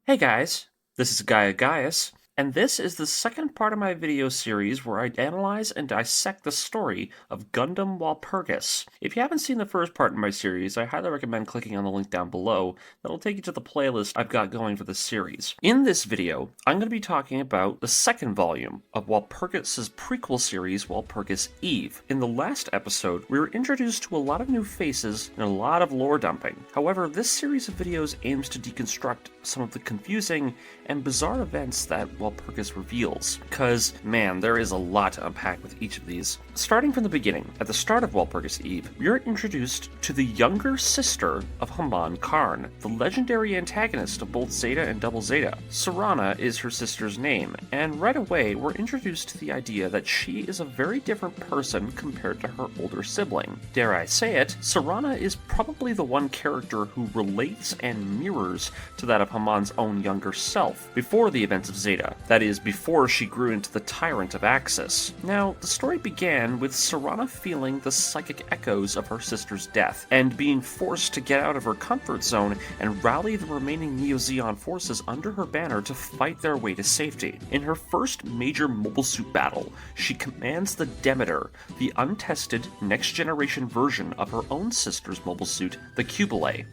Hey guys, this is Gaius, and this is the second part of my video series where I analyze and dissect the story of Gundam Walpurgis. If you haven't seen the first part in my series, I highly recommend clicking on the link down below. That'll take you to the playlist I've got going for this series. In this video, I'm going to be talking about the second volume of Walpurgis' prequel series, Walpurgis Eve. In the last episode, we were introduced to a lot of new faces and a lot of lore dumping. However, this series of videos aims to deconstruct some of the confusing and bizarre events that Walpurgis reveals, because, man, there is a lot to unpack with each of these. Starting from the beginning, at the start of Walpurgis Eve, we are introduced to the younger sister of Haman Karn, the legendary antagonist of both Zeta and Double Zeta. Serana is her sister's name, and right away we're introduced to the idea that she is a very different person compared to her older sibling. Dare I say it, Serana is probably the one character who relates and mirrors to that of Haman's own younger self, before the events of Zeta, that is, before she grew into the tyrant of Axis. Now, the story began with Serana feeling the psychic echoes of her sister's death, and being forced to get out of her comfort zone and rally the remaining Neo-Zeon forces under her banner to fight their way to safety. In her first major mobile suit battle, she commands the Demeter, the untested, next-generation version of her own sister's mobile suit, the Cubile.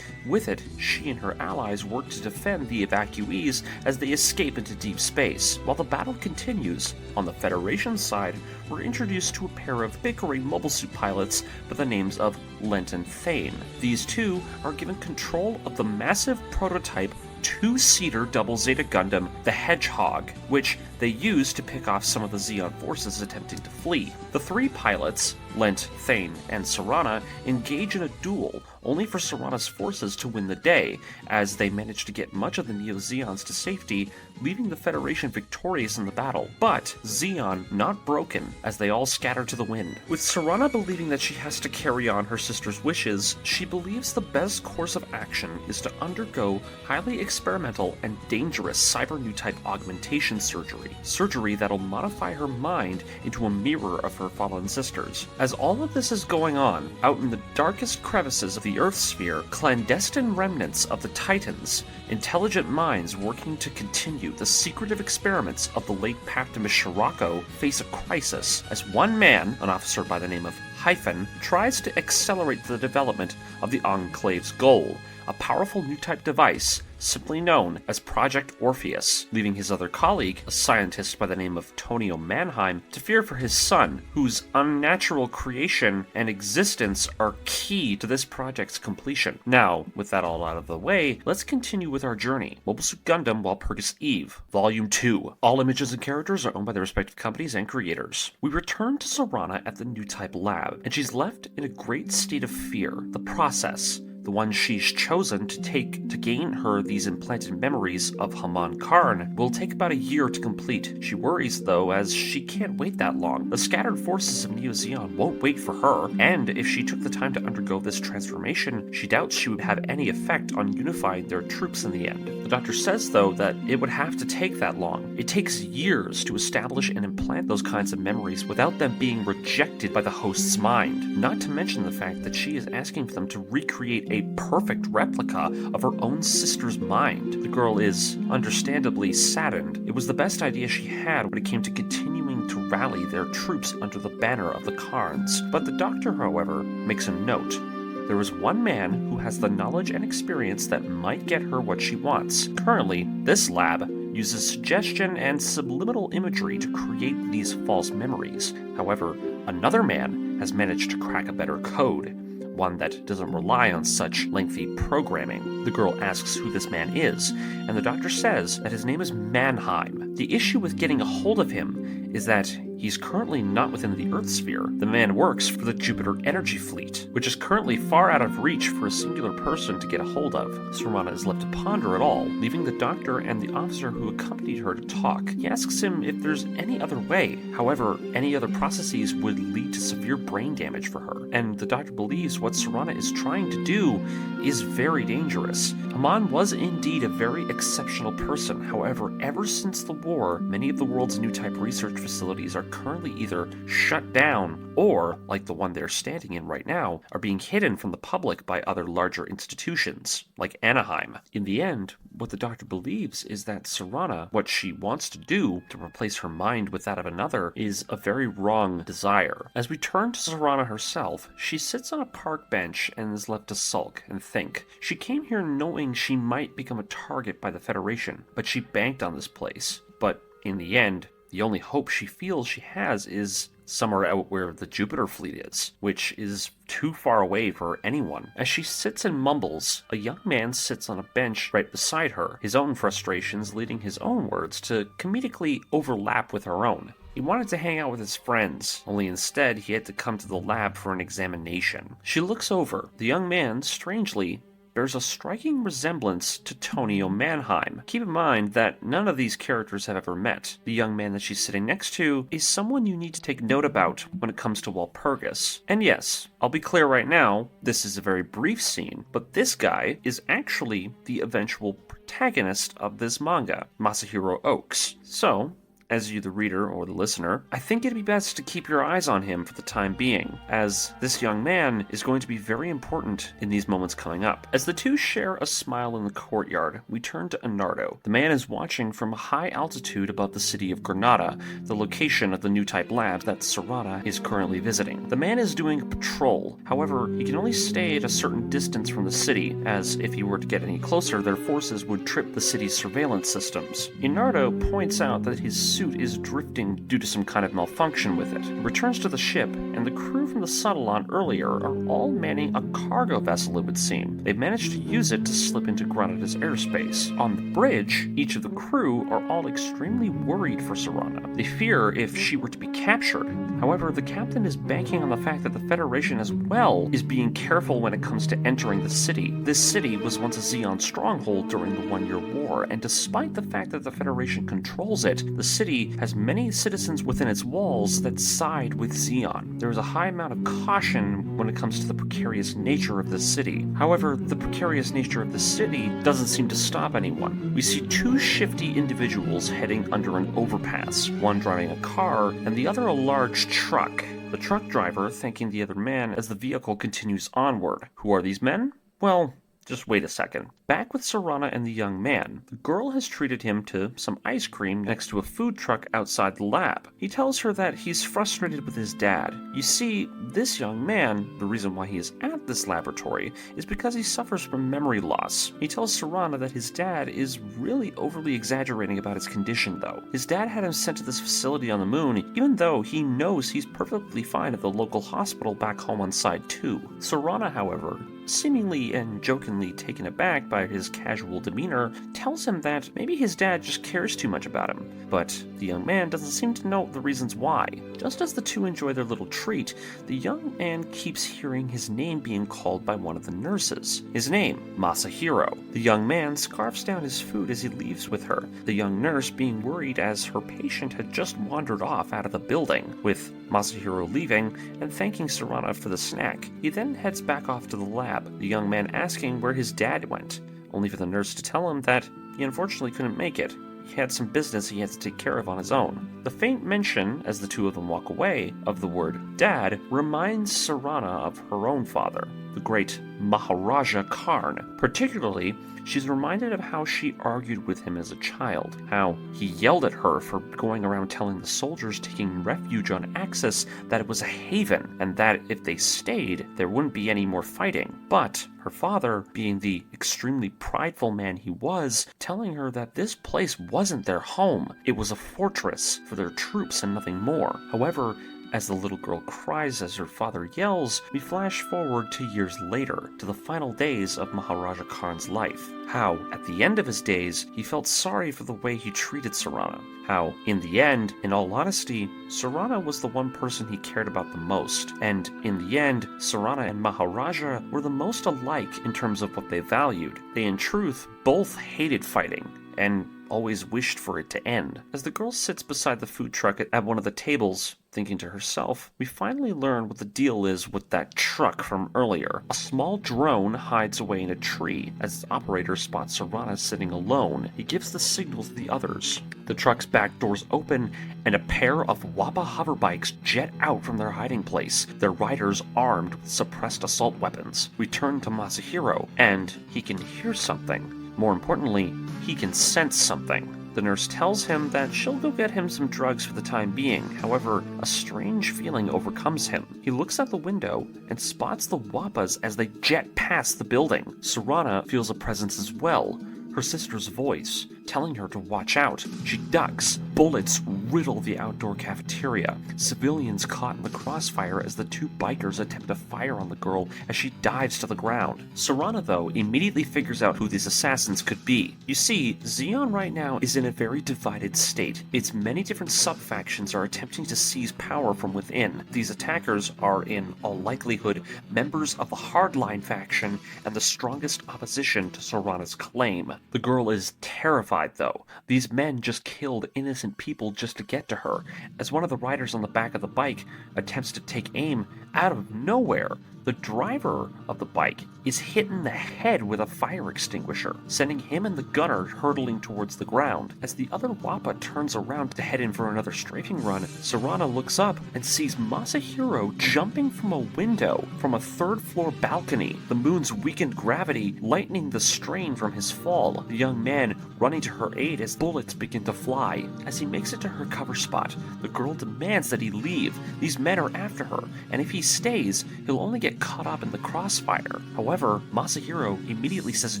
With it, she and her allies work to defend the evacuees as they escape into deep space. While the battle continues, on the Federation side, we're introduced to a pair of bickering mobile suit pilots by the names of Lent and Thane. These two are given control of the massive prototype two-seater Double Zeta Gundam, the Hedgehog, which they use to pick off some of the Zeon forces attempting to flee. The three pilots, Lent, Thane, and Serana, engage in a duel, only for Serana's forces to win the day, as they manage to get much of the Neo-Zeons to safety, leaving the Federation victorious in the battle. But Zeon not broken, as they all scatter to the wind. With Serana believing that she has to carry on her sister's wishes, she believes the best course of action is to undergo highly experimental and dangerous cyber-Newtype augmentation surgery that'll modify her mind into a mirror of her fallen sisters. As all of this is going on, out in the darkest crevices of the Earth sphere, clandestine remnants of the Titans, intelligent minds working to continue the secretive experiments of the late Paptimus Scirocco, face a crisis as one man, an officer by the name of Hyphen, tries to accelerate the development of the Enclave's goal, a powerful Newtype device simply known as Project Orpheus, leaving his other colleague, a scientist by the name of Tonio Mannheim, to fear for his son, whose unnatural creation and existence are key to this project's completion. Now, with that all out of the way, let's continue with our journey. Mobile Suit Gundam Walpurgis Eve, Volume 2. All images and characters are owned by their respective companies and creators. We return to Serana at the Newtype lab, and she's left in a great state of fear. The process, the one she's chosen to take to gain her these implanted memories of Haman Karn, will take about a year to complete. She worries, though, as she can't wait that long. The scattered forces of Neo-Zeon won't wait for her, and if she took the time to undergo this transformation, she doubts she would have any effect on unifying their troops in the end. The doctor says, though, that it would have to take that long. It takes years to establish and implant those kinds of memories without them being rejected by the host's mind, not to mention the fact that she is asking for them to recreate a perfect replica of her own sister's mind. The girl is understandably saddened. It was the best idea she had when it came to continuing to rally their troops under the banner of the Karns. But the doctor, however, makes a note. There is one man who has the knowledge and experience that might get her what she wants. Currently, this lab uses suggestion and subliminal imagery to create these false memories. However, another man has managed to crack a better code, one that doesn't rely on such lengthy programming. The girl asks who this man is, and the doctor says that his name is Mannheim. The issue with getting a hold of him is that he's currently not within the Earth sphere. The man works for the Jupiter Energy Fleet, which is currently far out of reach for a singular person to get a hold of. Serana is left to ponder it all, leaving the doctor and the officer who accompanied her to talk. He asks him if there's any other way. However, any other processes would lead to severe brain damage for her, and the doctor believes what Serana is trying to do is very dangerous. Haman was indeed a very exceptional person. However, ever since the war, many of the world's Newtype research facilities are currently either shut down or, like the one they're standing in right now, are being hidden from the public by other larger institutions, like Anaheim. In the end, what the doctor believes is that Serana, what she wants to do to replace her mind with that of another, is a very wrong desire. As we turn to Serana herself, she sits on a park bench and is left to sulk and think. She came here knowing she might become a target by the Federation, but she banked on this place. But in the end, the only hope she feels she has is somewhere out where the Jupiter fleet is, which is too far away for anyone. As she sits and mumbles, a young man sits on a bench right beside her, his own frustrations leading his own words to comedically overlap with her own. He wanted to hang out with his friends, only instead he had to come to the lab for an examination. She looks over. The young man, strangely, bears a striking resemblance to Tonio Mannheim. Keep in mind that none of these characters have ever met. The young man that she's sitting next to is someone you need to take note about when it comes to Walpurgis. And yes, I'll be clear right now, this is a very brief scene, but this guy is actually the eventual protagonist of this manga, Masahiro Oaks. So, as you, the reader or the listener, I think it'd be best to keep your eyes on him for the time being, as this young man is going to be very important in these moments coming up. As the two share a smile in the courtyard, we turn to Anardo. The man is watching from a high altitude above the city of Granada, the location of the Newtype lab that Serana is currently visiting. The man is doing a patrol, however, he can only stay at a certain distance from the city, as if he were to get any closer, their forces would trip the city's surveillance systems. Anardo points out that his suit is drifting due to some kind of malfunction with it. He returns to the ship, and the crew from the Subtlety earlier are all manning a cargo vessel, it would seem. They've managed to use it to slip into Granada's airspace. On the bridge, each of the crew are all extremely worried for Serana. They fear if she were to be captured. However, the captain is banking on the fact that the Federation as well is being careful when it comes to entering the city. This city was once a Zeon stronghold during the One-Year War, and despite the fact that the Federation controls it, the city has many citizens within its walls that side with Zeon. There is a high amount of caution when it comes to the precarious nature of the city. However, the precarious nature of the city doesn't seem to stop anyone. We see two shifty individuals heading under an overpass, one driving a car and the other a large truck. The truck driver thanking the other man as the vehicle continues onward. Who are these men? Well, just wait a second. Back with Serana and the young man, the girl has treated him to some ice cream next to a food truck outside the lab. He tells her that he's frustrated with his dad. You see, this young man, the reason why he is at this laboratory is because he suffers from memory loss. He tells Serana that his dad is really overly exaggerating about his condition, though. His dad had him sent to this facility on the moon, even though he knows he's perfectly fine at the local hospital back home on Side 2. Serana, however, seemingly and jokingly taken aback by his casual demeanor, tells him that maybe his dad just cares too much about him. But the young man doesn't seem to know the reasons why. Just as the two enjoy their little treat, the young man keeps hearing his name being called by one of the nurses. His name, Masahiro. The young man scarfs down his food as he leaves with her, the young nurse being worried as her patient had just wandered off out of the building. With Masahiro leaving and thanking Serana for the snack, he then heads back off to the lab, the young man asking where his dad went, only for the nurse to tell him that he unfortunately couldn't make it. He had some business he had to take care of on his own. The faint mention, as the two of them walk away, of the word dad reminds Serana of her own father, the great Maharaja Karn. Particularly, she's reminded of how she argued with him as a child, how he yelled at her for going around telling the soldiers taking refuge on Axis that it was a haven, and that if they stayed, there wouldn't be any more fighting. But her father, being the extremely prideful man he was, telling her that this place wasn't their home. It was a fortress for their troops and nothing more. However, as the little girl cries as her father yells, we flash forward to years later, to the final days of Maharaja Karn's life. How, at the end of his days, he felt sorry for the way he treated Serana. How, in the end, in all honesty, Serana was the one person he cared about the most. And in the end, Serana and Maharaja were the most alike in terms of what they valued. They, in truth, both hated fighting, and always wished for it to end. As the girl sits beside the food truck at one of the tables, thinking to herself, we finally learn what the deal is with that truck from earlier. A small drone hides away in a tree. As its operator spots Serana sitting alone, he gives the signal to the others. The truck's back doors open, and a pair of Wappa hoverbikes jet out from their hiding place, their riders armed with suppressed assault weapons. We turn to Masahiro, and he can hear something. More importantly, he can sense something. The nurse tells him that she'll go get him some drugs for the time being. However, a strange feeling overcomes him. He looks out the window and spots the Wappas as they jet past the building. Serana feels a presence as well. Her sister's voice, telling her to watch out. She ducks. Bullets riddle the outdoor cafeteria. Civilians caught in the crossfire as the two bikers attempt to fire on the girl as she dives to the ground. Serana, though, immediately figures out who these assassins could be. You see, Zeon right now is in a very divided state. Its many different sub-factions are attempting to seize power from within. These attackers are, in all likelihood, members of the Hardline faction and the strongest opposition to Serana's claim. The girl is terrified, though. These men just killed innocent people just to get to her. As one of the riders on the back of the bike attempts to take aim, out of nowhere, the driver of the bike is hit in the head with a fire extinguisher, sending him and the gunner hurtling towards the ground. As the other Wappa turns around to head in for another strafing run, Serana looks up and sees Masahiro jumping from a window from a third-floor balcony, the moon's weakened gravity lightening the strain from his fall. The young man running to her aid as bullets begin to fly. As he makes it to her cover spot, the girl demands that he leave. These men are after her, and if he stays, he'll only get caught up in the crossfire. However, Masahiro immediately says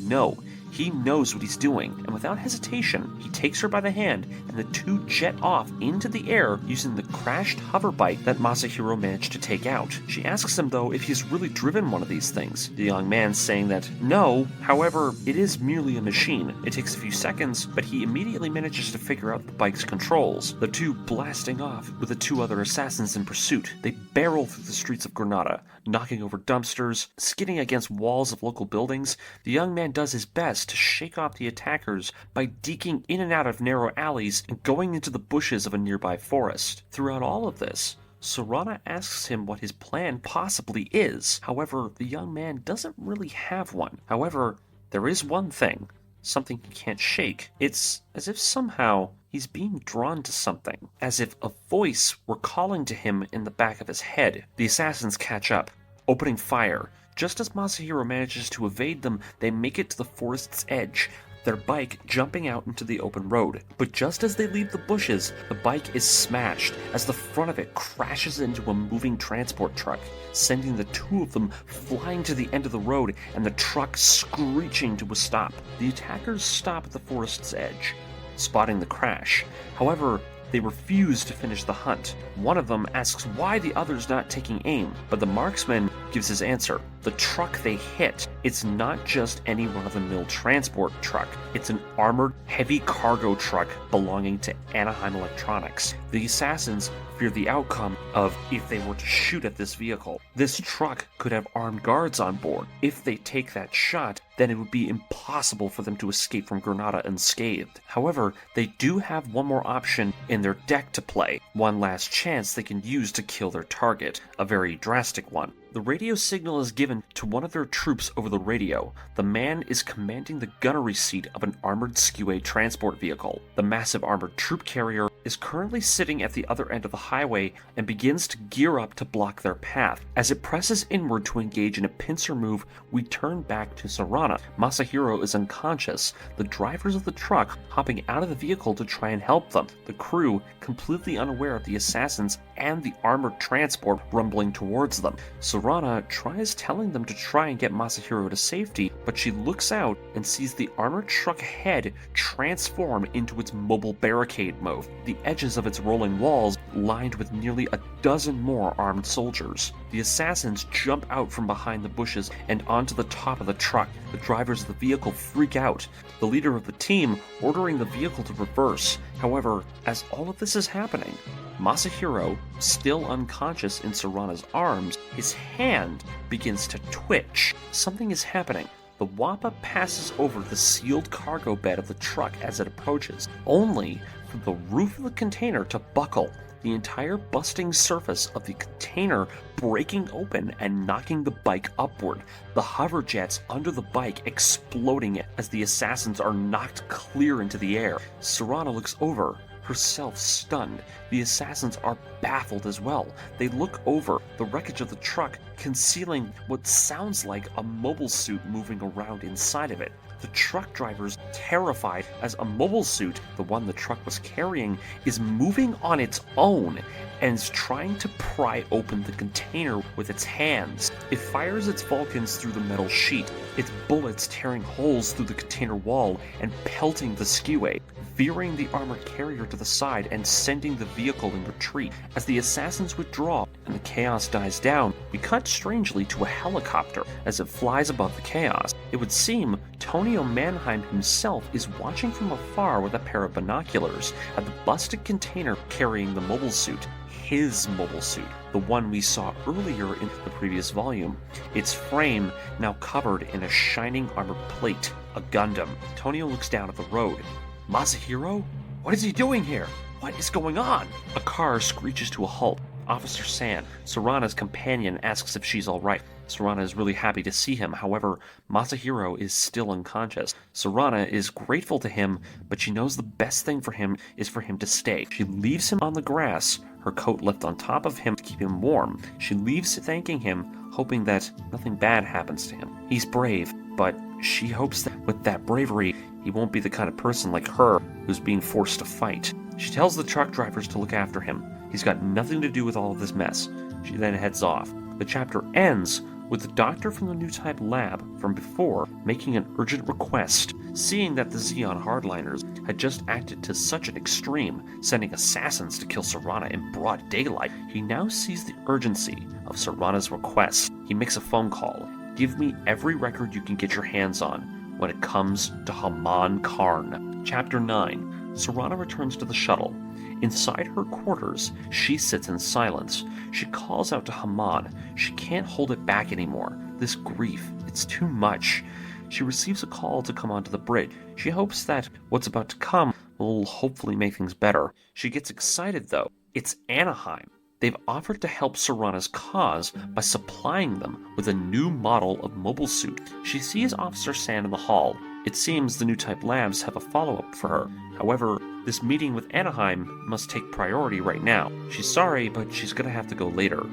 no. He knows what he's doing, and without hesitation, he takes her by the hand, and the two jet off into the air using the crashed hoverbike that Masahiro managed to take out. She asks him, though, if he's really driven one of these things. The young man saying that no, however, it is merely a machine. It takes a few seconds, but he immediately manages to figure out the bike's controls. The two blasting off with the two other assassins in pursuit. They barrel through the streets of Granada, knocking over dumpsters, skidding against walls of local buildings. The young man does his best to shake off the attackers by deking in and out of narrow alleys and going into the bushes of a nearby forest. Throughout all of this, Serana asks him what his plan possibly is. However, the young man doesn't really have one. However, there is one thing, something he can't shake. It's as if somehow he's being drawn to something, as if a voice were calling to him in the back of his head. The assassins catch up, opening fire. Just as Masahiro manages to evade them, they make it to the forest's edge, their bike jumping out into the open road. But just as they leave the bushes, the bike is smashed as the front of it crashes into a moving transport truck, sending the two of them flying to the end of the road and the truck screeching to a stop. The attackers stop at the forest's edge, spotting the crash. However, they refuse to finish the hunt. One of them asks why the other's not taking aim, but the marksman gives his answer. The truck they hit, it's not just any run-of-the-mill transport truck. It's an armored, heavy cargo truck belonging to Anaheim Electronics. The assassins fear the outcome of if they were to shoot at this vehicle. This truck could have armed guards on board. If they take that shot, then it would be impossible for them to escape from Granada unscathed. However, they do have one more option in their deck to play, one last chance they can use to kill their target, a very drastic one. The radio signal is given to one of their troops over the radio. The man is commanding the gunnery seat of an armored Skew transport vehicle. The massive armored troop carrier is currently sitting at the other end of the highway and begins to gear up to block their path. As it presses inward to engage in a pincer move, we turn back to Serana. Masahiro is unconscious, the drivers of the truck hopping out of the vehicle to try and help them. The crew, completely unaware of the assassins and the armored transport rumbling towards them. Serana tries telling them to try and get Masahiro to safety, but she looks out and sees the armored truck ahead transform into its mobile barricade mode, the edges of its rolling walls lined with nearly a dozen more armed soldiers. The assassins jump out from behind the bushes and onto the top of the truck. The drivers of the vehicle freak out, the leader of the team ordering the vehicle to reverse. However, as all of this is happening, Masahiro, still unconscious in Serana's arms, his hand begins to twitch. Something is happening. The Wappa passes over the sealed cargo bed of the truck as it approaches, only for the roof of the container to buckle, the entire busting surface of the container breaking open and knocking the bike upward, the hover jets under the bike exploding as the assassins are knocked clear into the air. Serana looks over, herself stunned. The assassins are baffled as well. They look over the wreckage of the truck, concealing what sounds like a mobile suit moving around inside of it. The truck driver's terrified as a mobile suit, the one the truck was carrying, is moving on its own and is trying to pry open the container with its hands. It fires its Vulcans through the metal sheet, its bullets tearing holes through the container wall and pelting the skewway, veering the armored carrier to the side and sending the vehicle in retreat. As the assassins withdraw and the chaos dies down, we cut strangely to a helicopter as it flies above the chaos. It would seem Tonio Mannheim himself is watching from afar with a pair of binoculars at the busted container carrying the mobile suit. His mobile suit, the one we saw earlier in the previous volume, its frame now covered in a shining armored plate, a Gundam. Tonio looks down at the road. Masahiro? What is he doing here? What is going on? A car screeches to a halt. Officer Sand, Serana's companion, asks if she's alright. Serana is really happy to see him, however, Masahiro is still unconscious. Serana is grateful to him, but she knows the best thing for him is for him to stay. She leaves him on the grass, her coat left on top of him to keep him warm. She leaves thanking him, hoping that nothing bad happens to him. He's brave, but she hopes that with that bravery, he won't be the kind of person like her who's being forced to fight. She tells the truck drivers to look after him. He's got nothing to do with all of this mess. She then heads off. The chapter ends with the doctor from the Newtype lab from before making an urgent request. Seeing that the Zeon hardliners had just acted to such an extreme, sending assassins to kill Serana in broad daylight, he now sees the urgency of Serana's request. He makes a phone call. Give me every record you can get your hands on when it comes to Haman Karn. Chapter 9. Serana returns to the shuttle. Inside her quarters, she sits in silence. She calls out to Haman. She can't hold it back anymore. This grief, it's too much. She receives a call to come onto the bridge. She hopes that what's about to come will hopefully make things better. She gets excited though. It's Anaheim. They've offered to help Serana's cause by supplying them with a new model of mobile suit. She sees Officer Sand in the hall. It seems the Newtype labs have a follow-up for her. However, this meeting with Anaheim must take priority right now. She's sorry, but she's gonna have to go later.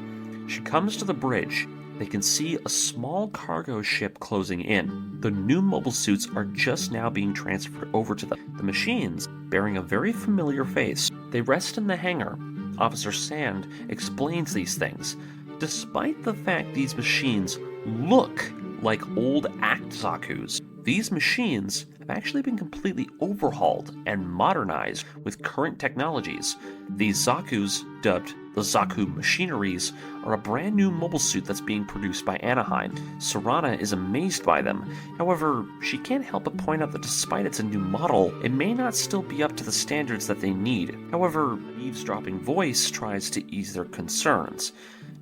She comes to the bridge. They can see a small cargo ship closing in. The new mobile suits are just now being transferred over to them. The machines, bearing a very familiar face, they rest in the hangar. Officer Sand explains these things. Despite the fact these machines look like old Act Zakus, these machines have actually been completely overhauled and modernized with current technologies. These Zakus, dubbed the Zaku Machineries, are a brand new mobile suit that's being produced by Anaheim. Serana is amazed by them. However, she can't help but point out that despite it's a new model, it may not still be up to the standards that they need. However, an eavesdropping voice tries to ease their concerns.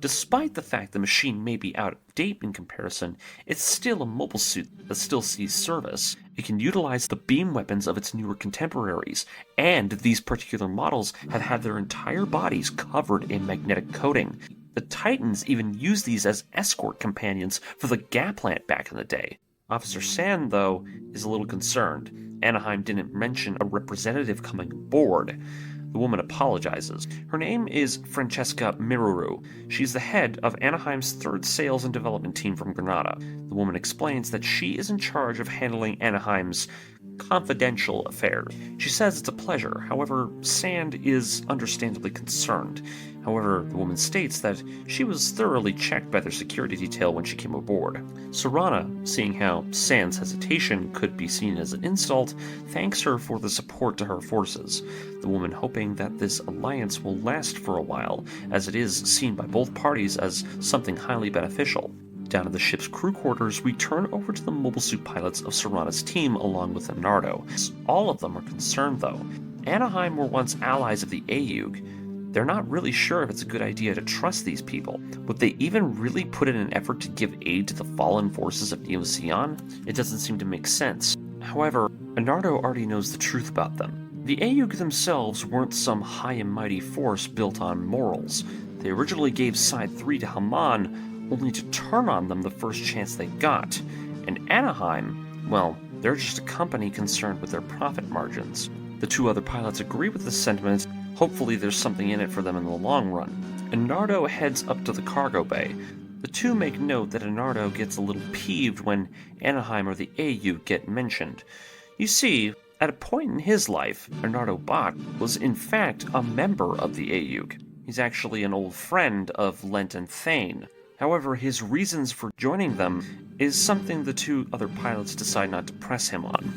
Despite the fact the machine may be out of date in comparison, it's still a mobile suit that still sees service. It can utilize the beam weapons of its newer contemporaries, and these particular models have had their entire bodies covered in magnetic coating. The Titans even used these as escort companions for the Gap plant back in the day. Officer Sand, though, is a little concerned. Anaheim didn't mention a representative coming aboard. The woman apologizes. Her name is Francesca Miruru. She's the head of Anaheim's third sales and development team from Granada. The woman explains that she is in charge of handling Anaheim's confidential affairs. She says it's a pleasure, however, Sand is understandably concerned. However, the woman states that she was thoroughly checked by their security detail when she came aboard. Serana, seeing how Sand's hesitation could be seen as an insult, thanks her for the support to her forces. The woman hoping that this alliance will last for a while, as it is seen by both parties as something highly beneficial. Down at the ship's crew quarters, we turn over to the mobile suit pilots of Serana's team along with Leonardo. All of them are concerned though. Anaheim were once allies of the AUG. they're not really sure if it's a good idea to trust these people. Would they even really put in an effort to give aid to the fallen forces of Neo Zeon? It doesn't seem to make sense. However, Anardo already knows the truth about them. The Aeug themselves weren't some high and mighty force built on morals. They originally gave Side 3 to Haman, only to turn on them the first chance they got. And Anaheim, well, they're just a company concerned with their profit margins. The two other pilots agree with this sentiment. Hopefully there's something in it for them in the long run. Anardo heads up to the cargo bay. The two make note that Anardo gets a little peeved when Anaheim or the Aeug get mentioned. You see, at a point in his life, Anardo Bach was in fact a member of the Aeug. He's actually an old friend of Lent and Thane. However, his reasons for joining them is something the two other pilots decide not to press him on.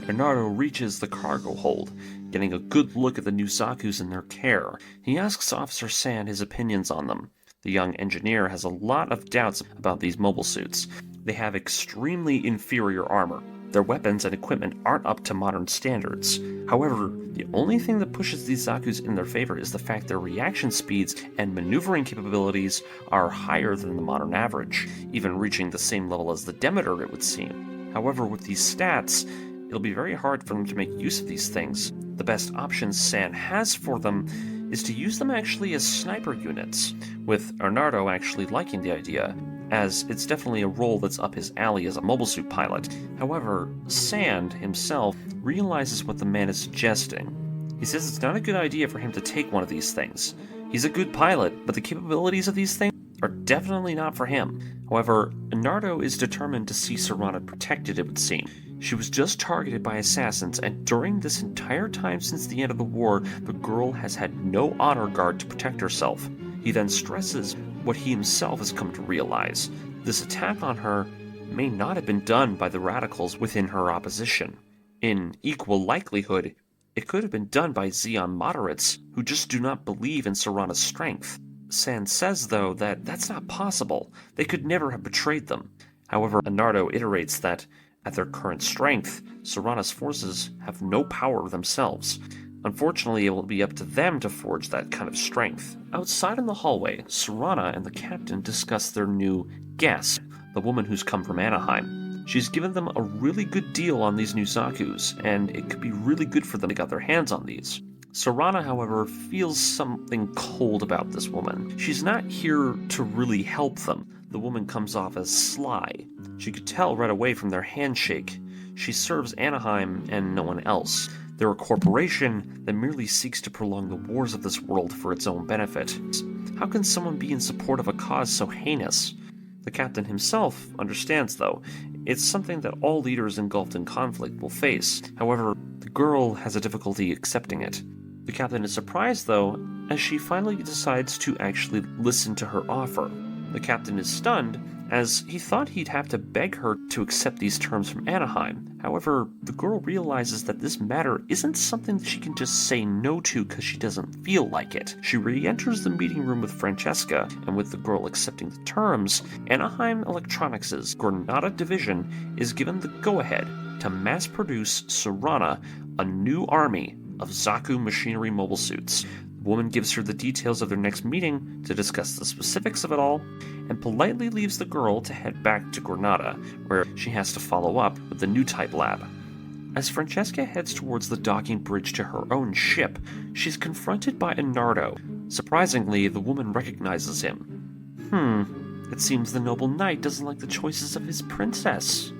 Anardo reaches the cargo hold, getting a good look at the new Zaku's in their care. He asks Officer Sand his opinions on them. The young engineer has a lot of doubts about these mobile suits. They have extremely inferior armor. Their weapons and equipment aren't up to modern standards. However, the only thing that pushes these Zaku's in their favor is the fact their reaction speeds and maneuvering capabilities are higher than the modern average, even reaching the same level as the Demeter, it would seem. However, with these stats, it'll be very hard for them to make use of these things. The best option Sand has for them is to use them actually as sniper units, with Anardo actually liking the idea, as it's definitely a role that's up his alley as a mobile suit pilot. However, Sand himself realizes what the man is suggesting. He says it's not a good idea for him to take one of these things. He's a good pilot, but the capabilities of these things are definitely not for him. However, Anardo is determined to see Serana protected, it would seem. She was just targeted by assassins, and during this entire time since the end of the war, the girl has had no honor guard to protect herself. He then stresses what he himself has come to realize. This attack on her may not have been done by the radicals within her opposition. In equal likelihood, it could have been done by Zeon moderates who just do not believe in Serana's strength. Sand says, though, that that's not possible. They could never have betrayed them. However, Anardo iterates that, at their current strength, Serana's forces have no power themselves. Unfortunately, it will be up to them to forge that kind of strength. Outside in the hallway, Serana and the captain discuss their new guest, the woman who's come from Anaheim. She's given them a really good deal on these new Zaku's, and it could be really good for them to get their hands on these. Serana, however, feels something cold about this woman. She's not here to really help them. The woman comes off as sly. She could tell right away from their handshake. She serves Anaheim and no one else. They're a corporation that merely seeks to prolong the wars of this world for its own benefit. How can someone be in support of a cause so heinous? The captain himself understands, though. It's something that all leaders engulfed in conflict will face. However, the girl has a difficulty accepting it. The captain is surprised, though, as she finally decides to actually listen to her offer. The captain is stunned, as he thought he'd have to beg her to accept these terms from Anaheim. However, the girl realizes that this matter isn't something that she can just say no to because she doesn't feel like it. She re-enters the meeting room with Francesca, and with the girl accepting the terms, Anaheim Electronics' Granada division is given the go-ahead to mass-produce Serana a new army of Zaku machinery mobile suits. The woman gives her the details of their next meeting to discuss the specifics of it all, and politely leaves the girl to head back to Granada, where she has to follow up with the Newtype lab. As Francesca heads towards the docking bridge to her own ship, she's confronted by Anardo. Surprisingly, the woman recognizes him. It seems the noble knight doesn't like the choices of his princess.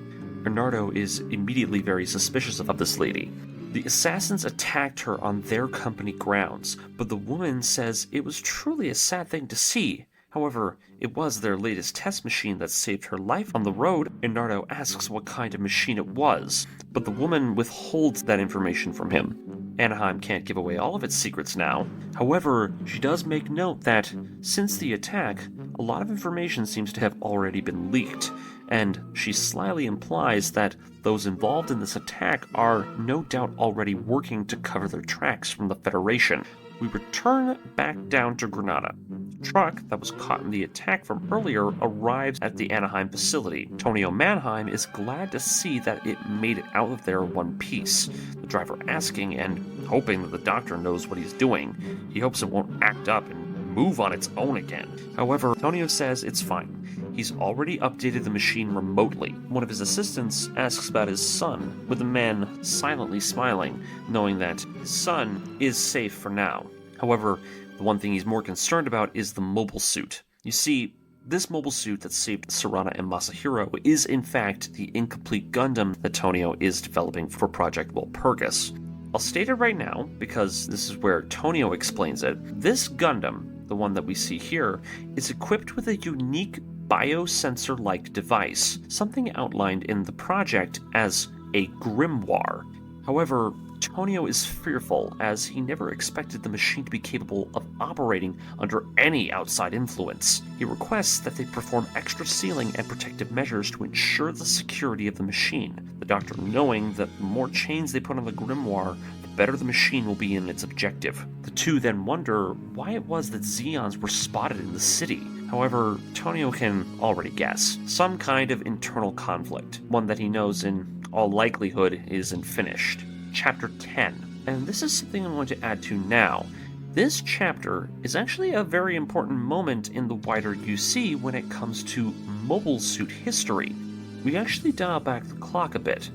Anardo is immediately very suspicious of this lady. The assassins attacked her on their company grounds, but the woman says it was truly a sad thing to see. However, it was their latest test machine that saved her life on the road. Anardo asks what kind of machine it was, but the woman withholds that information from him. Anaheim can't give away all of its secrets now. However, she does make note that, since the attack, a lot of information seems to have already been leaked, and she slyly implies that those involved in this attack are no doubt already working to cover their tracks from the Federation. We return back down to Granada. The truck that was caught in the attack from earlier arrives at the Anaheim facility. Tonio Mannheim is glad to see that it made it out of there in one piece, the driver asking and hoping that the doctor knows what he's doing. He hopes it won't act up and move on its own again. However, Tonio says it's fine. He's already updated the machine remotely. One of his assistants asks about his son, with the man silently smiling, knowing that his son is safe for now. However, the one thing he's more concerned about is the mobile suit. You see, this mobile suit that saved Sarana and Masahiro is in fact the incomplete Gundam that Tonio is developing for Project Walpurgis. I'll state it right now, because this is where Tonio explains it. This Gundam, the one that we see here, is equipped with a unique biosensor-like device, something outlined in the project as a grimoire. However, Tonio is fearful, as he never expected the machine to be capable of operating under any outside influence. He requests that they perform extra sealing and protective measures to ensure the security of the machine, the doctor knowing that the more chains they put on the grimoire, the better the machine will be in its objective. The two then wonder why it was that Zeons were spotted in the city. However, Tonio can already guess. Some kind of internal conflict, one that he knows in all likelihood isn't finished. Chapter 10. And this is something I'm going to add to now. This chapter is actually a very important moment in the wider UC when it comes to mobile suit history. We actually dial back the clock a bit.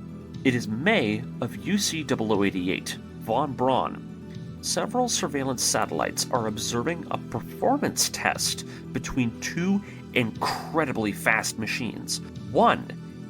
It is May of UC 0088, von Braun. Several surveillance satellites are observing a performance test between two incredibly fast machines. One,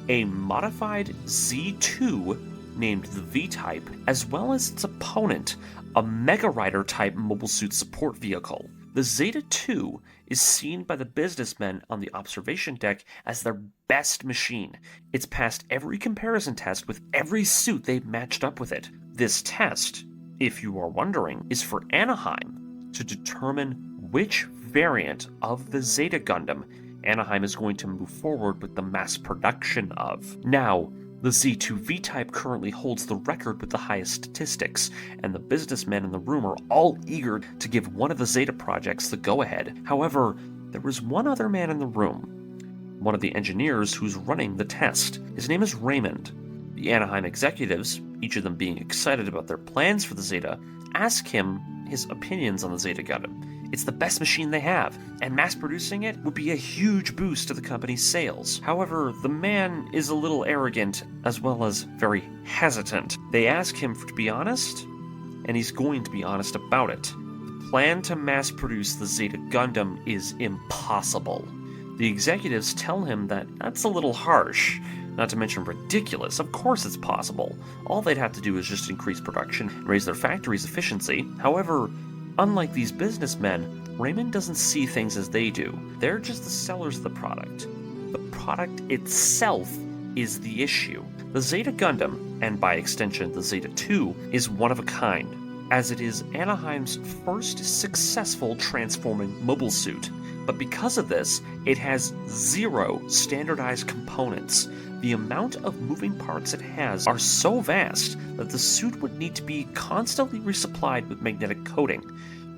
a modified Z2 named the V-Type, as well as its opponent, a Mega Rider-type mobile suit support vehicle. The Zeta 2 is seen by the businessmen on the observation deck as their best machine. It's passed every comparison test with every suit they've matched up with it. This test, if you are wondering, is for Anaheim to determine which variant of the Zeta Gundam Anaheim is going to move forward with the mass production of. Now, the Z2 V-Type currently holds the record with the highest statistics, and the businessmen in the room are all eager to give one of the Zeta projects the go-ahead. However, there is one other man in the room, one of the engineers who's running the test. His name is Raymond. The Anaheim executives, each of them being excited about their plans for the Zeta, ask him his opinions on the Zeta Gundam. It's the best machine they have, and mass-producing it would be a huge boost to the company's sales. However, the man is a little arrogant, as well as very hesitant. They ask him to be honest, and he's going to be honest about it. The plan to mass-produce the Zeta Gundam is impossible. The executives tell him that that's a little harsh, not to mention ridiculous. Of course it's possible. All they'd have to do is just increase production and raise their factory's efficiency. However, unlike these businessmen, Raymond doesn't see things as they do. They're just the sellers of the product. The product itself is the issue. The Zeta Gundam, and by extension the Zeta 2, is one of a kind, as it is Anaheim's first successful transforming mobile suit. But because of this, it has 0 standardized components. The amount of moving parts it has are so vast that the suit would need to be constantly resupplied with magnetic coating,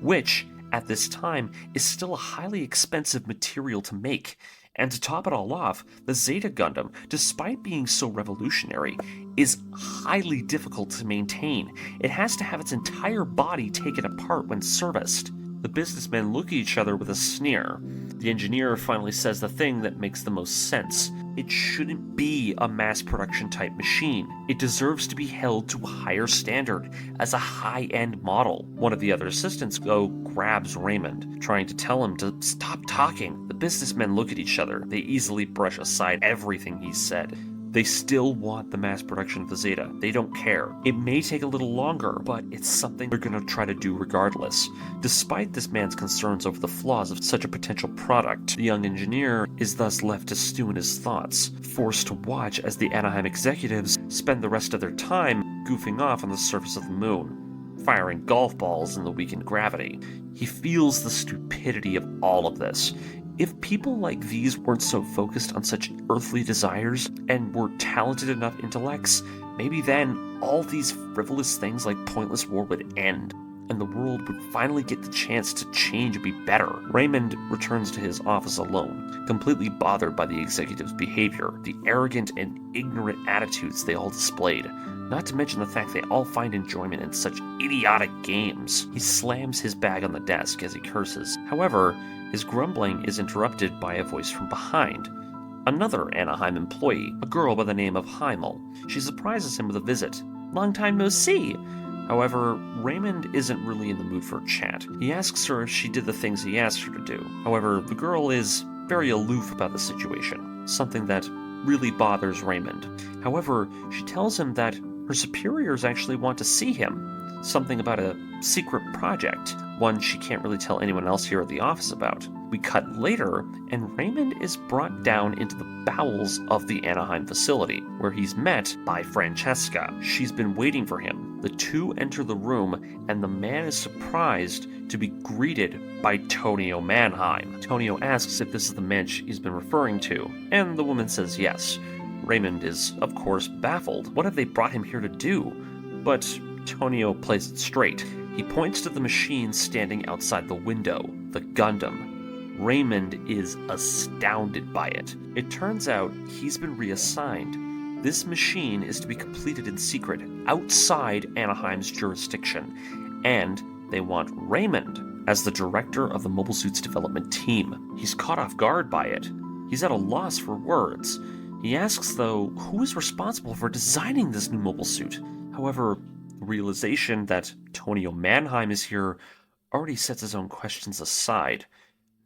which, at this time, is still a highly expensive material to make. And to top it all off, the Zeta Gundam, despite being so revolutionary, is highly difficult to maintain. It has to have its entire body taken apart when serviced. The businessmen look at each other with a sneer. The engineer finally says the thing that makes the most sense. It shouldn't be a mass production type machine. It deserves to be held to a higher standard as a high-end model. One of the other assistants grabs Raymond, trying to tell him to stop talking. The businessmen look at each other. They easily brush aside everything he said. They still want the mass production of the Zeta. They don't care. It may take a little longer, but it's something they're going to try to do regardless. Despite this man's concerns over the flaws of such a potential product, the young engineer is thus left to stew in his thoughts, forced to watch as the Anaheim executives spend the rest of their time goofing off on the surface of the moon, firing golf balls in the weakened gravity. He feels the stupidity of all of this. If people like these weren't so focused on such earthly desires and were talented enough intellects, maybe then all these frivolous things like pointless war would end. and the world would finally get the chance to change and be better. Raymond returns to his office alone, completely bothered by the executive's behavior, the arrogant and ignorant attitudes they all displayed. Not to mention the fact they all find enjoyment in such idiotic games. He slams his bag on the desk as he curses. However, his grumbling is interrupted by a voice from behind. Another Anaheim employee, a girl by the name of Haman. She surprises him with a visit. "Long time no see!" However, Raymond isn't really in the mood for a chat. He asks her if she did the things he asked her to do. However, the girl is very aloof about the situation, something that really bothers Raymond. However, she tells him that her superiors actually want to see him, something about a secret project, one she can't really tell anyone else here at the office about. We cut later, and Raymond is brought down into the bowels of the Anaheim facility, where he's met by Francesca. She's been waiting for him. The two enter the room, and the man is surprised to be greeted by Tonio Mannheim. Tonio asks if this is the man he's been referring to, and the woman says yes. Raymond is, of course, baffled. What have they brought him here to do? But Tonio plays it straight. He points to the machine standing outside the window, the Gundam. Raymond is astounded by it. It turns out he's been reassigned. This machine is to be completed in secret, outside Anaheim's jurisdiction, and they want Raymond as the director of the mobile suits development team. He's caught off guard by it. He's at a loss for words. He asks, though, who is responsible for designing this new mobile suit? However, the realization that Tonio Mannheim is here already sets his own questions aside.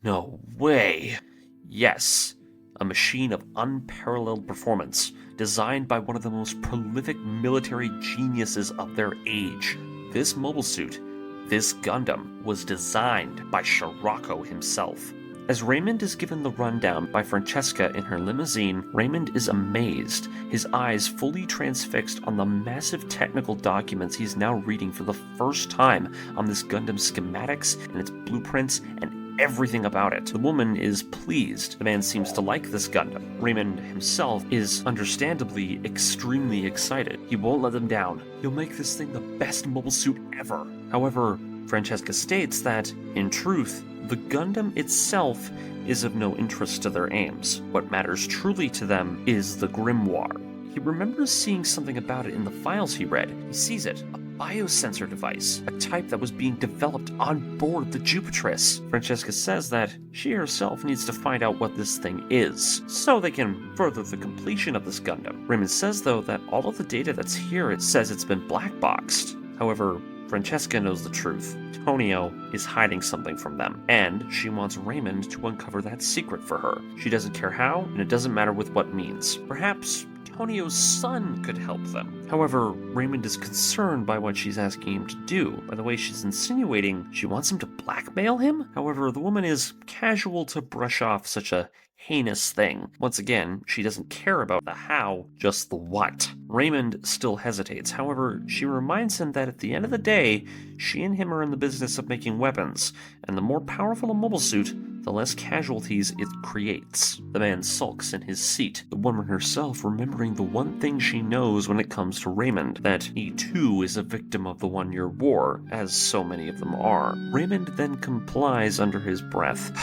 No way! Yes, a machine of unparalleled performance, designed by one of the most prolific military geniuses of their age. This mobile suit, this Gundam, was designed by Scirocco himself. As Raymond is given the rundown by Francesca in her limousine, Raymond is amazed, his eyes fully transfixed on the massive technical documents he's now reading for the first time on this Gundam's schematics and its blueprints and everything about it. The woman is pleased. The man seems to like this Gundam. Raymond himself is understandably extremely excited. He won't let them down. He'll make this thing the best mobile suit ever. However, Francesca states that, in truth, the Gundam itself is of no interest to their aims. What matters truly to them is the grimoire. He remembers seeing something about it in the files he read. He sees it, a biosensor device, a type that was being developed on board the Jupitris. Francesca says that she herself needs to find out what this thing is, so they can further the completion of this Gundam. Raymond says, though, that all of the data that's here, it says it's been black-boxed. However, Francesca knows the truth. Tonio is hiding something from them, and she wants Raymond to uncover that secret for her. She doesn't care how, and it doesn't matter with what means. Perhaps Tonio's son could help them. However, Raymond is concerned by what she's asking him to do. By the way, she's insinuating she wants him to blackmail him? However, the woman is casual to brush off such a heinous thing. Once again, she doesn't care about the how, just the what. Raymond still hesitates. However, she reminds him that at the end of the day, she and him are in the business of making weapons, and the more powerful a mobile suit, the less casualties it creates. The man sulks in his seat, the woman herself remembering the one thing she knows when it comes to Raymond, that he too is a victim of the one-year war, as so many of them are. Raymond then complies under his breath.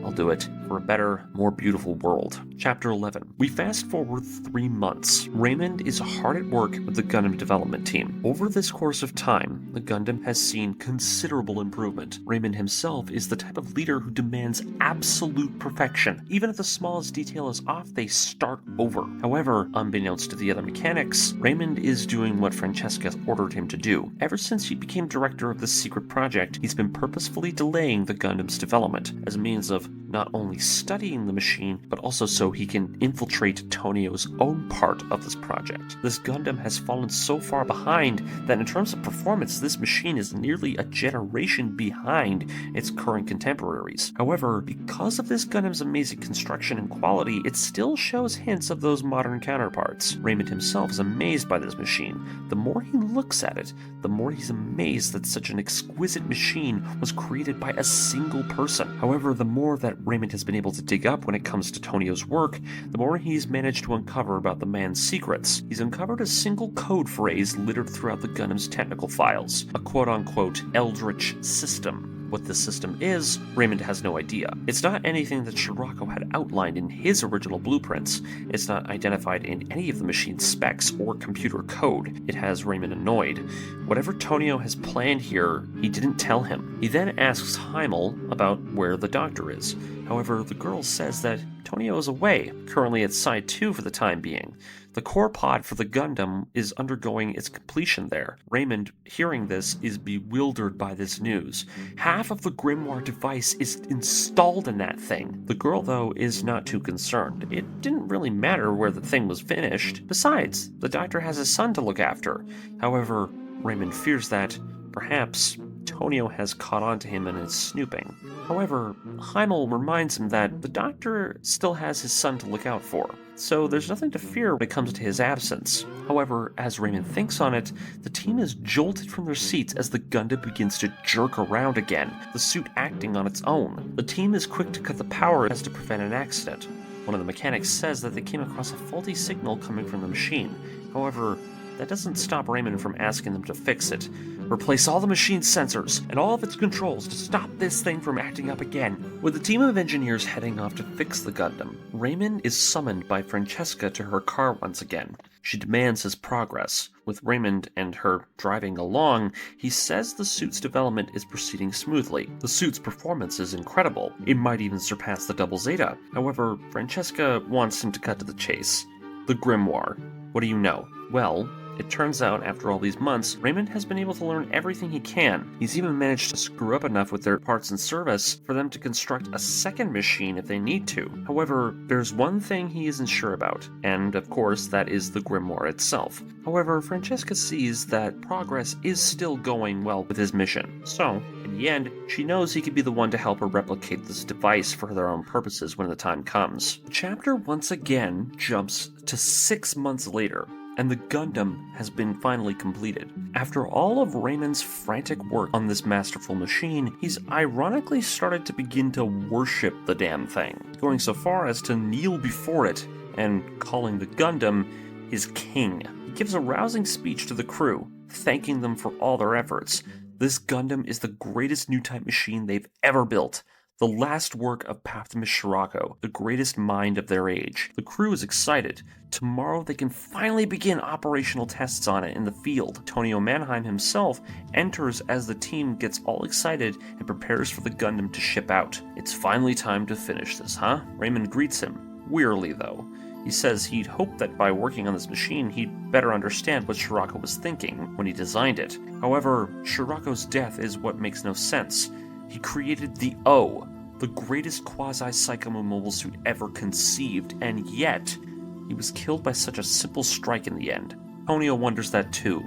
I'll do it. For a better, more beautiful world. Chapter 11. We fast forward 3 months. Raymond is hard at work with the Gundam development team. Over this course of time, the Gundam has seen considerable improvement. Raymond himself is the type of leader who demands absolute perfection. Even if the smallest detail is off, they start over. However, unbeknownst to the other mechanics, Raymond is doing what Francesca ordered him to do. Ever since he became director of this secret project, he's been purposefully delaying the Gundam's development as a means of not only studying the machine, but also so he can infiltrate Tonio's own part of this project. This Gundam has fallen so far behind that in terms of performance, this machine is nearly a generation behind its current contemporaries. However, because of this Gundam's amazing construction and quality, it still shows hints of those modern counterparts. Raymond himself is amazed by this machine. The more he looks at it, the more he's amazed that such an exquisite machine was created by a single person. However, the more that Raymond has been able to dig up when it comes to Tonio's work, the more he's managed to uncover about the man's secrets. He's uncovered a single code phrase littered throughout the Gundam's technical files, a quote-unquote eldritch system. What this system is, Raymond has no idea. It's not anything that Scirocco had outlined in his original blueprints. It's not identified in any of the machine's specs or computer code. It has Raymond annoyed. Whatever Tonio has planned here, he didn't tell him. He then asks Heimel about where the doctor is. However, the girl says that Tonio is away, currently at Side 2 for the time being. The core pod for the Gundam is undergoing its completion there. Raymond, hearing this, is bewildered by this news. Half of the Grimoire device is installed in that thing. The girl, though, is not too concerned. It didn't really matter where the thing was finished. Besides, the doctor has his son to look after. However, Raymond fears that, perhaps, Tonio has caught on to him and is snooping. However, Heimel reminds him that the doctor still has his son to look out for, so there's nothing to fear when it comes to his absence. However, as Raymond thinks on it, the team is jolted from their seats as the Gundam begins to jerk around again, the suit acting on its own. The team is quick to cut the power as to prevent an accident. One of the mechanics says that they came across a faulty signal coming from the machine. However, that doesn't stop Raymond from asking them to fix it. Replace all the machine's sensors and all of its controls to stop this thing from acting up again. With the team of engineers heading off to fix the Gundam, Raymond is summoned by Francesca to her car once again. She demands his progress. With Raymond and her driving along, he says the suit's development is proceeding smoothly. The suit's performance is incredible. It might even surpass the Double Zeta. However, Francesca wants him to cut to the chase. The Grimoire. What do you know? Well, it turns out, after all these months, Raymond has been able to learn everything he can. He's even managed to screw up enough with their parts and service for them to construct a second machine if they need to. However, there's one thing he isn't sure about, and of course that is the Grimoire itself. However, Francesca sees that progress is still going well with his mission. So, in the end, she knows he could be the one to help her replicate this device for their own purposes when the time comes. The chapter once again jumps to 6 months later, and the Gundam has been finally completed. After all of Raymond's frantic work on this masterful machine, he's ironically started to begin to worship the damn thing, going so far as to kneel before it and calling the Gundam his king. He gives a rousing speech to the crew, thanking them for all their efforts. This Gundam is the greatest Newtype machine they've ever built. The last work of Paptimus Scirocco, the greatest mind of their age. The crew is excited. Tomorrow they can finally begin operational tests on it in the field. Tonio Mannheim himself enters as the team gets all excited and prepares for the Gundam to ship out. It's finally time to finish this, huh? Raymond greets him, wearily though. He says he'd hoped that by working on this machine he'd better understand what Scirocco was thinking when he designed it. However, Scirocco's death is what makes no sense. He created the O, the greatest quasi-Psychomu mobile suit ever conceived, and yet he was killed by such a simple strike in the end. Tonio wonders that too.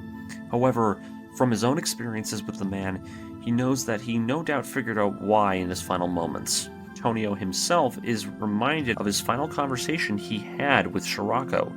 However, from his own experiences with the man, he knows that he no doubt figured out why in his final moments. Tonio himself is reminded of his final conversation he had with Scirocco.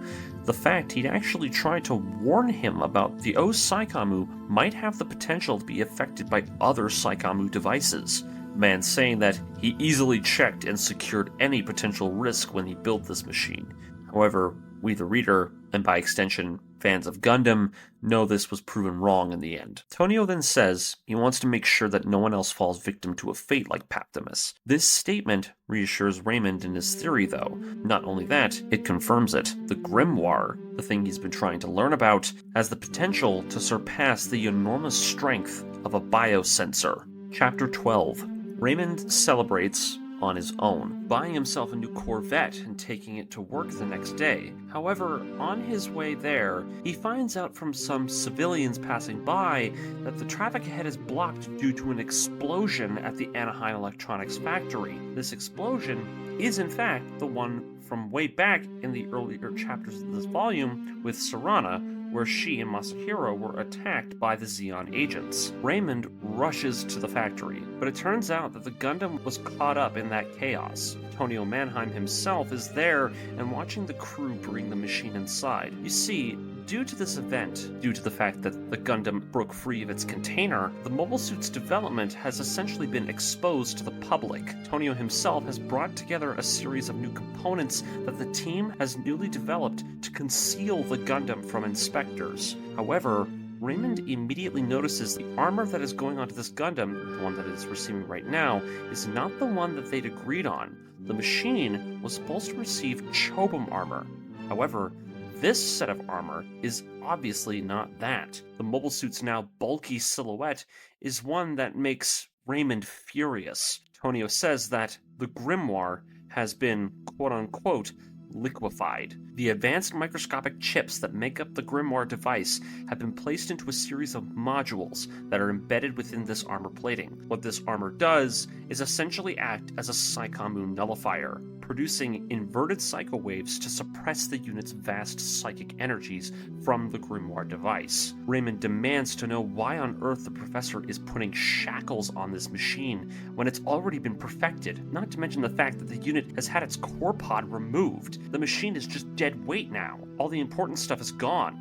The fact he'd actually tried to warn him about the O Psychomu might have the potential to be affected by other Psychomu devices. The man saying that he easily checked and secured any potential risk when he built this machine. However, we the reader, and by extension fans of Gundam, know this was proven wrong in the end. Tonio then says he wants to make sure that no one else falls victim to a fate like Paptimus. This statement reassures Raymond in his theory though. Not only that, it confirms it. The Grimoire, the thing he's been trying to learn about, has the potential to surpass the enormous strength of a biosensor. Chapter 12. Raymond celebrates on his own, buying himself a new Corvette and taking it to work the next day. However, on his way there, he finds out from some civilians passing by that the traffic ahead is blocked due to an explosion at the Anaheim electronics factory. This explosion is in fact the one from way back in the earlier chapters of this volume with Serana, where she and Masahiro were attacked by the Zeon agents. Raymond rushes to the factory, but it turns out that the Gundam was caught up in that chaos. Tonio Mannheim himself is there and watching the crew bring the machine inside. You see, Due to this event, due to the fact that the Gundam broke free of its container, the mobile suit's development has essentially been exposed to the public. Tonio himself has brought together a series of new components that the team has newly developed to conceal the Gundam from inspectors. However, Raymond immediately notices the armor that is going onto this Gundam, the one that it is receiving right now, is not the one that they'd agreed on. The machine was supposed to receive Chobam armor. However, this set of armor is obviously not that. The mobile suit's now bulky silhouette is one that makes Raymond furious. Tonio says that the grimoire has been, quote-unquote, liquefied. The advanced microscopic chips that make up the grimoire device have been placed into a series of modules that are embedded within this armor plating. What this armor does is essentially act as a Psychomu nullifier, producing inverted psycho waves to suppress the unit's vast psychic energies from the grimoire device. Raymond demands to know why on earth the professor is putting shackles on this machine when it's already been perfected, not to mention the fact that the unit has had its core pod removed. The machine is just dead weight now. All the important stuff is gone.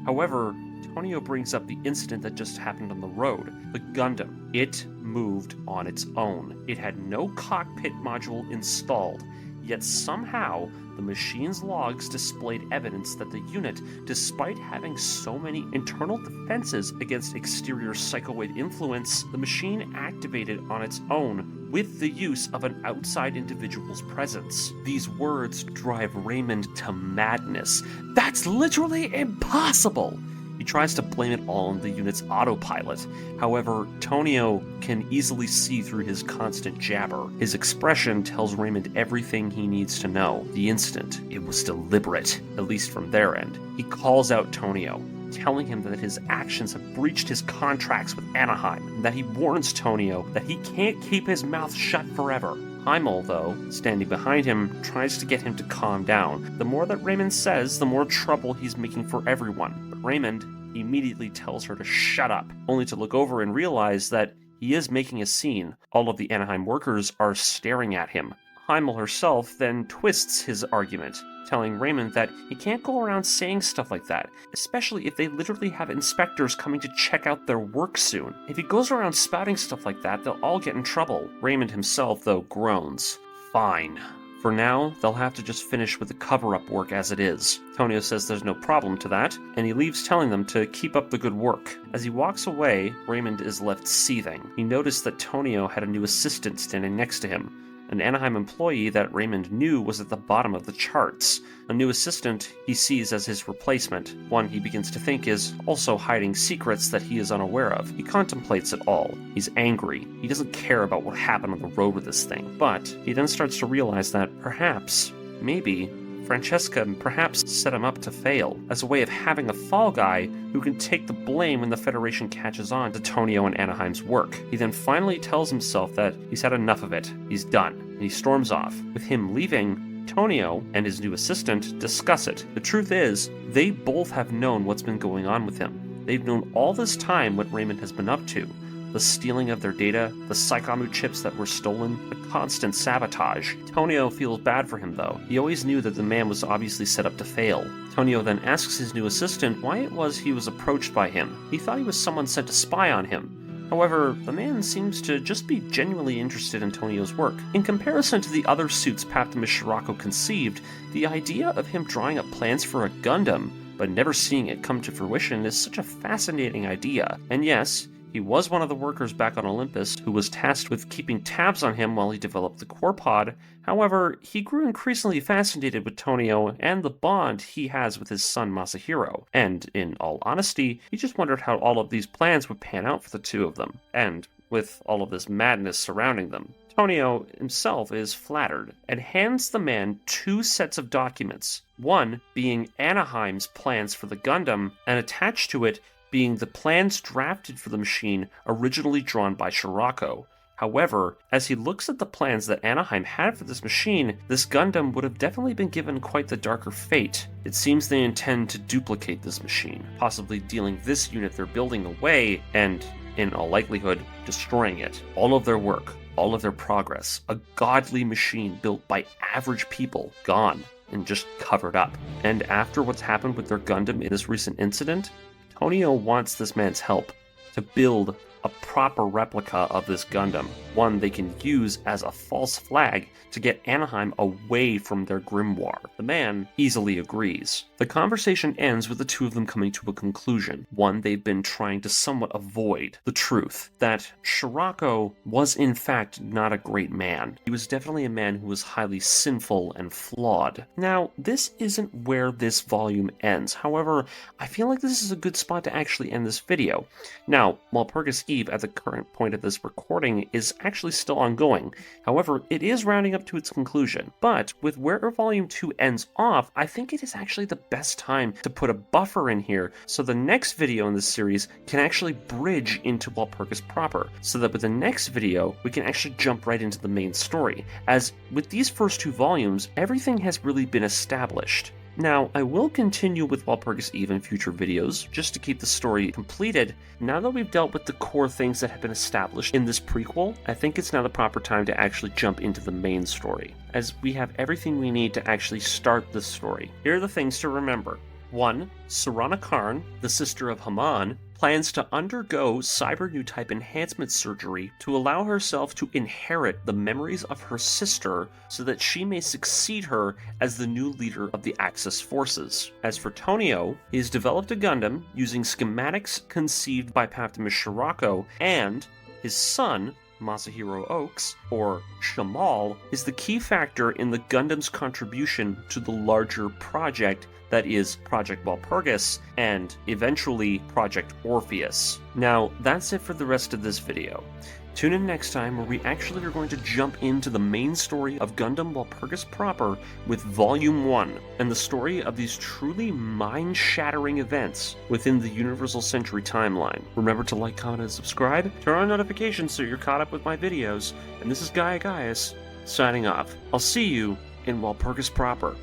However, Tonio brings up the incident that just happened on the road. The Gundam. It moved on its own. It had no cockpit module installed, yet somehow the machine's logs displayed evidence that the unit, despite having so many internal defenses against exterior psychowave influence, the machine activated on its own with the use of an outside individual's presence. These words drive Raymond to madness. That's literally impossible! He tries to blame it all on the unit's autopilot. However, Tonio can easily see through his constant jabber. His expression tells Raymond everything he needs to know. The incident, it was deliberate, at least from their end. He calls out Tonio, telling him that his actions have breached his contracts with Anaheim, and that he warns Tonio that he can't keep his mouth shut forever. Heimel, though, standing behind him, tries to get him to calm down. The more that Raymond says, the more trouble he's making for everyone. But Raymond immediately tells her to shut up, only to look over and realize that he is making a scene. All of the Anaheim workers are staring at him. Heimel herself then twists his argument, telling Raymond that he can't go around saying stuff like that, especially if they literally have inspectors coming to check out their work soon. If he goes around spouting stuff like that, they'll all get in trouble. Raymond himself, though, groans. Fine. For now, they'll have to just finish with the cover-up work as it is. Tonio says there's no problem to that, and he leaves telling them to keep up the good work. As he walks away, Raymond is left seething. He noticed that Tonio had a new assistant standing next to him, an Anaheim employee that Raymond knew was at the bottom of the charts. A new assistant he sees as his replacement, one he begins to think is also hiding secrets that he is unaware of. He contemplates it all. He's angry. He doesn't care about what happened on the road with this thing. But he then starts to realize that perhaps, maybe, Francesca perhaps set him up to fail, as a way of having a fall guy who can take the blame when the Federation catches on to Tonio and Anaheim's work. He then finally tells himself that he's had enough of it, he's done, and he storms off. With him leaving, Tonio and his new assistant discuss it. The truth is, they both have known what's been going on with him. They've known all this time what Raymond has been up to. The stealing of their data, the Psychomu chips that were stolen, the constant sabotage. Tonio feels bad for him, though. He always knew that the man was obviously set up to fail. Tonio then asks his new assistant why it was he was approached by him. He thought he was someone sent to spy on him. However, the man seems to just be genuinely interested in Tonio's work. In comparison to the other suits Paptimus Scirocco conceived, the idea of him drawing up plans for a Gundam, but never seeing it come to fruition, is such a fascinating idea. And yes, he was one of the workers back on Olympus who was tasked with keeping tabs on him while he developed the core pod. However, he grew increasingly fascinated with Tonio and the bond he has with his son Masahiro, and in all honesty, he just wondered how all of these plans would pan out for the two of them, and with all of this madness surrounding them. Tonio himself is flattered and hands the man 2 sets of documents, one being Anaheim's plans for the Gundam, and attached to it being the plans drafted for the machine originally drawn by Scirocco. However, as he looks at the plans that Anaheim had for this machine, this Gundam would have definitely been given quite the darker fate. It seems they intend to duplicate this machine, possibly dealing this unit they're building away and, in all likelihood, destroying it. All of their work, all of their progress, a godly machine built by average people, gone. and just covered up. And after what's happened with their Gundam in this recent incident, Tonio wants this man's help to build a proper replica of this Gundam, one they can use as a false flag to get Anaheim away from their grimoire. The man easily agrees. The conversation ends with the two of them coming to a conclusion, one they've been trying to somewhat avoid: the truth, that Scirocco was in fact not a great man. He was definitely a man who was highly sinful and flawed. Now, this isn't where this volume ends. However, I feel like this is a good spot to actually end this video. Now, Walpurgis Eve, at the current point of this recording, is actually still ongoing. However, it is rounding up to its conclusion. But with where Volume 2 ends off, I think it is actually the best time to put a buffer in here so the next video in this series can actually bridge into Walpurgis proper, so that with the next video we can actually jump right into the main story, as with these first two volumes everything has really been established. Now, I will continue with Walpurgis Eve in future videos, just to keep the story completed. Now that we've dealt with the core things that have been established in this prequel, I think it's now the proper time to actually jump into the main story, as we have everything we need to actually start the story. Here are the things to remember. 1. Haman Karn, the sister of Haman, plans to undergo cyber Newtype enhancement surgery to allow herself to inherit the memories of her sister so that she may succeed her as the new leader of the Axis forces. As for Tonio, he has developed a Gundam using schematics conceived by Paptimus Scirocco, and his son, Masahiro Oaks, or Shamal, is the key factor in the Gundam's contribution to the larger project that is Project Walpurgis, and eventually Project Orpheus. Now, that's it for the rest of this video. Tune in next time where we actually are going to jump into the main story of Gundam Walpurgis proper with Volume 1, and the story of these truly mind-shattering events within the Universal Century timeline. Remember to like, comment, and subscribe, turn on notifications so you're caught up with my videos, and this is GUNDAM, signing off. I'll see you in Walpurgis proper.